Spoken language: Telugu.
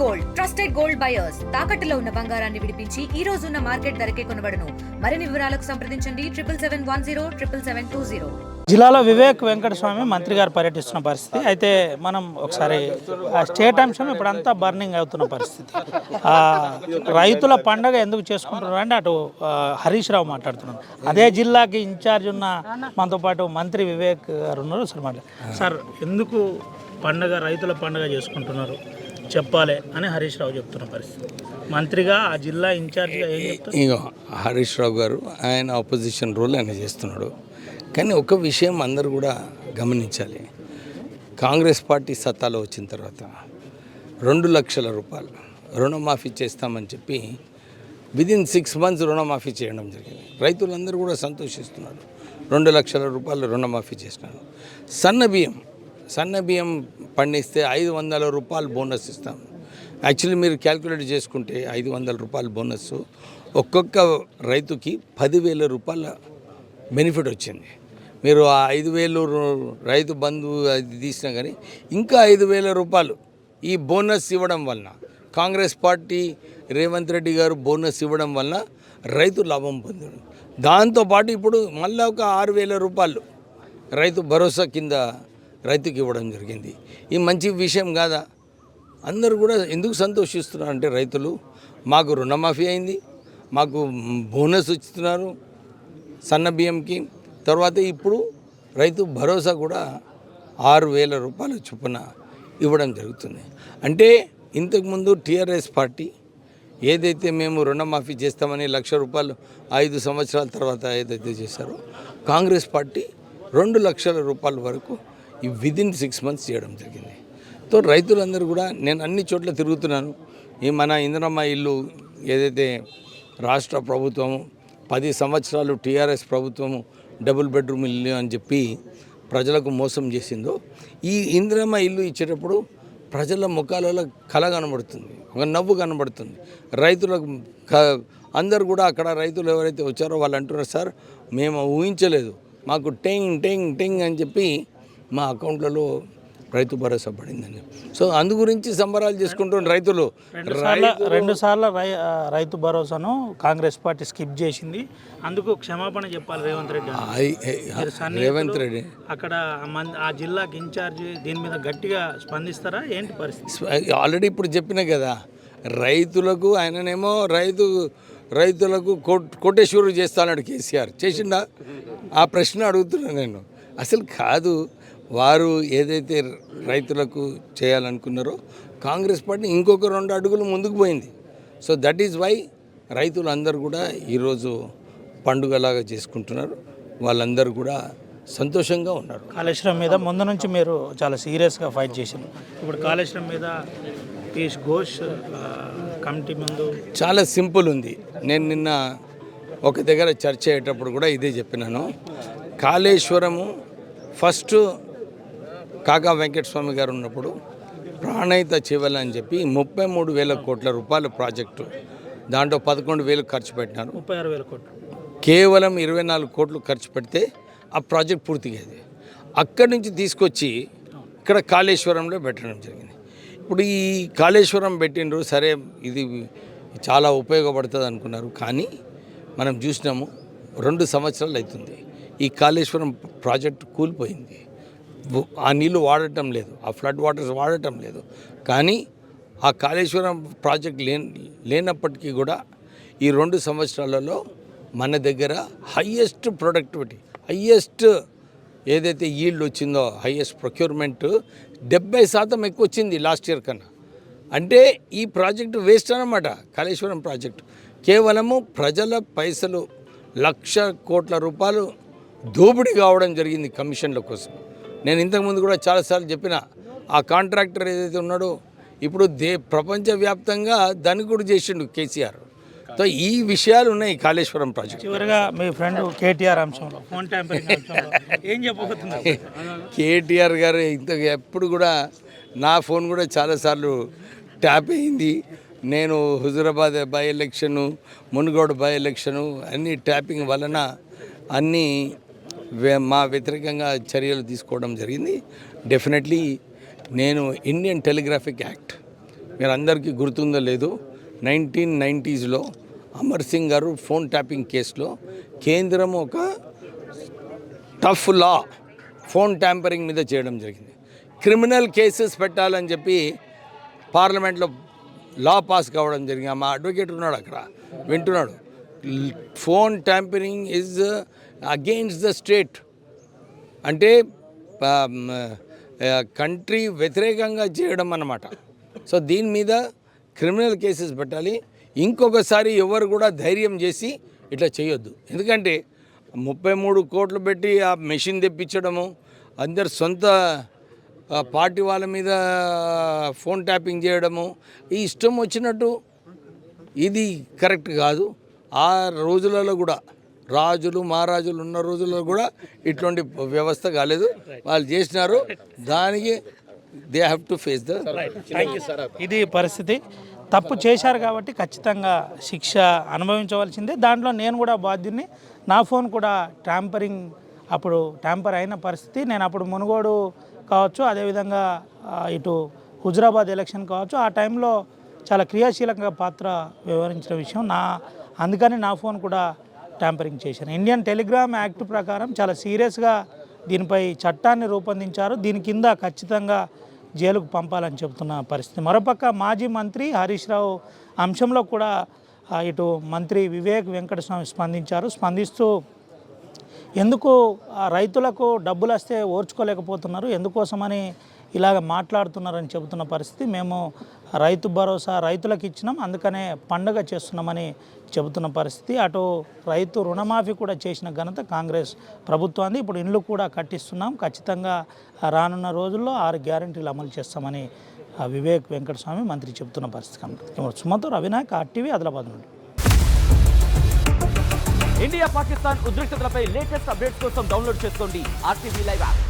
గోల్డ్ ట్రస్టెడ్ గోల్డ్ బయర్స్ తాకట్టులో ఉన్న బంగారాన్ని విడిపించి ఈ రోజు ఉన్న మార్కెట్ ధరకే కొనబడును. మరిన్ని వివరాలకు సంప్రదించండి 77107720. జిల్లాలో వివేక్ వెంకటస్వామి మంత్రి గారు పర్యటిస్తున్న పరిస్థితి అయితే మనం ఒకసారి స్టేట్ అంశం ఇప్పుడంతా బర్నింగ్ అవుతున్న పరిస్థితి. రైతుల పండగ ఎందుకు చేసుకుంటున్నారు అంటే అటు హరీష్ రావు మాట్లాడుతున్నారు. అదే జిల్లాకి ఇన్ఛార్జ్ ఉన్న మనతో పాటు మంత్రి వివేక్ గారు ఉన్నారు. సార్ ఎందుకు పండగ రైతుల పండగ చేసుకుంటున్నారు చెప్పాలి అని హరీష్ రావు చెప్తున్న పరిస్థితి. మంత్రిగా ఆ జిల్లా ఇన్ఛార్జ్గా ఏం చెప్తారు? ఇక హరీష్ రావు గారు ఆయన ఆపోజిషన్ రోల్ ఆయన చేస్తున్నాడు. కానీ ఒక విషయం అందరూ కూడా గమనించాలి. కాంగ్రెస్ పార్టీ సత్తాలో వచ్చిన తర్వాత 2 లక్షల రూపాయలు రుణమాఫీ చేస్తామని చెప్పి విదిన్ 6 months రుణమాఫీ చేయడం జరిగింది. రైతులందరూ కూడా సంతోషిస్తున్నారు. 2 లక్షల రూపాయలు రుణమాఫీ చేసినారు. సన్న బియ్యం పండిస్తే 500 రూపాయలు బోనస్ ఇస్తాం. యాక్చువల్లీ మీరు క్యాల్కులేట్ చేసుకుంటే 500 రూపాయల బోనస్ ఒక్కొక్క రైతుకి 10,000 రూపాయల బెనిఫిట్ వచ్చింది. మీరు ఆ 5,000 రైతు బంధు అది తీసినా కానీ ఇంకా 5,000 రూపాయలు ఈ బోనస్ ఇవ్వడం వలన కాంగ్రెస్ పార్టీ రేవంత్ రెడ్డి గారు బోనస్ ఇవ్వడం వలన రైతు లాభం పొందాడు. దాంతోపాటు ఇప్పుడు మళ్ళీ ఒక 6,000 రూపాయలు రైతు భరోసా కింద రైతుకి ఇవ్వడం జరిగింది. ఈ మంచి విషయం కాదా? అందరూ కూడా ఎందుకు సంతోషిస్తున్నారు అంటే రైతులు మాకు రుణమాఫీ అయింది, మాకు బోనస్ ఇస్తున్నారు సన్న బియ్యంకి, తర్వాత ఇప్పుడు రైతు భరోసా కూడా 6,000 రూపాయల చొప్పున ఇవ్వడం జరుగుతుంది. అంటే ఇంతకుముందు టీఆర్ఎస్ పార్టీ ఏదైతే మేము రుణమాఫీ చేస్తామని 1,00,000 రూపాయలు 5 సంవత్సరాల తర్వాత ఏదైతే చేశారో కాంగ్రెస్ పార్టీ 2 లక్షల రూపాయల వరకు ఈ విదిన్ 6 months చేయడం జరిగింది. సో రైతులందరూ కూడా నేను అన్ని చోట్ల తిరుగుతున్నాను. ఈ మన ఇందిరమ్మ ఇల్లు ఏదైతే రాష్ట్ర ప్రభుత్వము 10 సంవత్సరాలు టీఆర్ఎస్ ప్రభుత్వము డబుల్ బెడ్రూమ్ ఇల్లు అని చెప్పి ప్రజలకు మోసం చేసిందో, ఈ ఇందిరమ్మ ఇల్లు ఇచ్చేటప్పుడు ప్రజల ముఖాలలో కళ కనబడుతుంది, ఒక నవ్వు కనబడుతుంది. రైతులకు అందరు కూడా అక్కడ రైతులు ఎవరైతే వచ్చారో వాళ్ళు అంటున్నారు, సార్ మేము ఊహించలేదు, మాకు టెంగ్ టెంగ్ టెంగ్ అని చెప్పి మా అకౌంట్లలో రైతు భరోసా పడిందని. సో అందు గురించి సంబరాలు చేసుకుంటున్న రైతులు. 2 సార్లు రైతు భరోసాను కాంగ్రెస్ పార్టీ స్కిప్ చేసింది. అందుకు క్షమాపణ చెప్పాలి రేవంత్ రెడ్డి. అక్కడ ఆ జిల్లాకి ఇన్ఛార్జ్ దీని మీద గట్టిగా స్పందిస్తారా ఏంటి పరిస్థితి? ఆల్రెడీ ఇప్పుడు చెప్పినా కదా, రైతులకు ఆయననేమో రైతులకు కోటేశ్వరుడు చేస్తానన్నాడు కేసీఆర్. చేసిండా? ఆ ప్రశ్న అడుగుతున్నాను నేను. అసలు కాదు, వారు ఏదైతే రైతులకు చేయాలనుకున్నారో కాంగ్రెస్ పార్టీ ఇంకొక 2 అడుగులు ముందుకు పోయింది. సో దట్ ఈజ్ వై రైతులందరూ కూడా ఈరోజు పండుగలాగా చేసుకుంటున్నారు. వాళ్ళందరూ కూడా సంతోషంగా ఉన్నారు. కాళేశ్వరం మీద ముందు నుంచి మీరు చాలా సీరియస్గా ఫైట్ చేశారు. ఇప్పుడు కాళేశ్వరం మీద పీయూష్ ఘోష్ కమిటీ ముందు చాలా సింపుల్ ఉంది. నేను నిన్న ఒక దగ్గర చర్చ అయ్యేటప్పుడు కూడా ఇదే చెప్పినాను. కాళేశ్వరము ఫస్ట్ కాకా వెంకటస్వామి గారు ఉన్నప్పుడు ప్రాణహిత చేవల అని చెప్పి 33,000 కోట్ల రూపాయల ప్రాజెక్టు, దాంట్లో 11,000 ఖర్చు పెట్టినారు. 36,000 కోట్లు కేవలం 24 కోట్లు ఖర్చు పెడితే ఆ ప్రాజెక్ట్ పూర్తిగా అక్కడి నుంచి తీసుకొచ్చి ఇక్కడ కాళేశ్వరంలో పెట్టడం జరిగింది. ఇప్పుడు ఈ కాళేశ్వరం పెట్టినరు, సరే ఇది చాలా ఉపయోగపడుతుంది అనుకున్నారు. కానీ మనం చూసినాము 2 సంవత్సరాలు అవుతుంది ఈ కాళేశ్వరం ప్రాజెక్టు కూలిపోయింది. ఆ నీళ్ళు వాడటం లేదు, ఆ ఫ్లడ్ వాటర్స్ వాడటం లేదు. కానీ ఆ కాళేశ్వరం ప్రాజెక్ట్ లేనప్పటికీ కూడా ఈ 2 సంవత్సరాలలో మన దగ్గర హయ్యెస్ట్ ప్రొడక్టివిటీ, హయ్యెస్ట్ ఏదైతే ఈల్డ్ వచ్చిందో, హయ్యెస్ట్ ప్రొక్యూర్మెంట్ 70% ఎక్కువ వచ్చింది లాస్ట్ ఇయర్ కన్నా. అంటే ఈ ప్రాజెక్టు వేస్ట్ అన్నమాట. కాళేశ్వరం ప్రాజెక్టు కేవలము ప్రజల పైసలు 1,00,000 కోట్ల రూపాయలు దోపిడీ కావడం జరిగింది కమిషన్ల కోసం. నేను ఇంతకుముందు కూడా చాలాసార్లు చెప్పిన, ఆ కాంట్రాక్టర్ ఏదైతే ఉన్నాడో ఇప్పుడు ప్రపంచవ్యాప్తంగా ధనికుడు చేసిండు కేసీఆర్. సో ఈ విషయాలు ఉన్నాయి కాళేశ్వరం ప్రాజెక్ట్. చివరిగా మీ ఫ్రెండ్ కేటీఆర్ అంశంలో ఫోన్ ట్యాంపరింగ్ అంశంలో ఏం చెప్పబోతున్నారు? కేటీఆర్ గారు ఎప్పుడు కూడా నా ఫోన్ కూడా చాలాసార్లు ట్యాప్ అయింది. నేను Huzurabad by election, Munugode by election అన్ని ట్యాపింగ్ వలన అన్నీ మా వ్యతిరేకంగా చర్యలు తీసుకోవడం జరిగింది. డెఫినెట్లీ నేను ఇండియన్ టెలిగ్రాఫిక్ యాక్ట్ మీరు అందరికీ గుర్తుందో లేదు, 1990s అమర్ సింగ్ గారు ఫోన్ ట్యాపింగ్ కేసులో కేంద్రం ఒక టఫ్ లా ఫోన్ ట్యాంపరింగ్ మీద చేయడం జరిగింది. క్రిమినల్ కేసెస్ పెట్టాలని చెప్పి పార్లమెంట్లో లా పాస్ కావడం జరిగింది. మా అడ్వకేట్ ఉన్నాడు అక్కడ, వింటున్నాడు. Phone tampering is against the state, అంటే కంట్రీ వ్యతిరేకంగా చేయడం అన్నమాట. సో దీని మీద క్రిమినల్ కేసెస్ పెట్టాలి. ఇంకొకసారి ఎవరు కూడా ధైర్యం చేసి ఇట్లా చేయొద్దు. ఎందుకంటే 33 కోట్లు పెట్టి ఆ మెషిన్ తెప్పించడము, అందరు సొంత పార్టీ వాళ్ళ మీద ఫోన్ ట్యాపింగ్ చేయడము, ఈ ఇష్టం వచ్చినట్టు, ఇది కరెక్ట్ కాదు. ఆ రోజులలో కూడా రాజులు మహారాజులు ఉన్న రోజుల్లో కూడా ఇట్లాంటి వ్యవస్థ కాలేదు. వాళ్ళు చేసినారు, దానికి they have to face the. ఇది పరిస్థితి. తప్పు చేశారు కాబట్టి ఖచ్చితంగా శిక్ష అనుభవించవలసిందే. దాంట్లో నేను కూడా బాధ్యుని. నా ఫోన్ కూడా అప్పుడు ట్యాంపర్ అయిన పరిస్థితి. నేను అప్పుడు మునుగోడు కావచ్చు, అదేవిధంగా ఇటు హుజురాబాద్ ఎలక్షన్ కావచ్చు, ఆ టైంలో చాలా క్రియాశీలకంగా పాత్ర వ్యవహరించిన విషయం అందుకని నా ఫోన్ కూడా ట్యాంపరింగ్ చేశాను. ఇండియన్ టెలిగ్రామ్ యాక్ట్ ప్రకారం చాలా సీరియస్గా దీనిపై చట్టాన్ని రూపొందించారు. దీని కింద ఖచ్చితంగా జైలుకు పంపాలని చెబుతున్న పరిస్థితి. మరోపక్క మాజీ మంత్రి హరీష్ రావు అంశంలో కూడా ఇటు మంత్రి వివేక్ వెంకటస్వామి స్పందిస్తూ ఎందుకు రైతులకు డబ్బులు వస్తే ఓర్చుకోలేకపోతున్నారు, ఎందుకోసమని ఇలాగ మాట్లాడుతున్నారని చెబుతున్న పరిస్థితి. మేము రైతు భరోసా రైతులకు ఇచ్చినాం, అందుకనే పండుగ చేస్తున్నామని చెబుతున్న పరిస్థితి. అటు రైతు రుణమాఫీ కూడా చేసిన ఘనత కాంగ్రెస్ ప్రభుత్వాన్ని. ఇప్పుడు ఇండ్లు కూడా కట్టిస్తున్నాం, ఖచ్చితంగా రానున్న రోజుల్లో 6 గ్యారెంటీలు అమలు చేస్తామని వివేక్ వెంకటస్వామి మంత్రి చెబుతున్న పరిస్థితి. సుమతో రవినాయక్, ఆర్టీవీ, ఆదిలాబాద్ నుండి. ఇండియా పాకిస్తాన్ ఉద్రిక్తతలపై లేటెస్ట్ అప్డేట్స్ కోసం డౌన్లోడ్ చేసుకోండి RTV లైవ్ యాప్.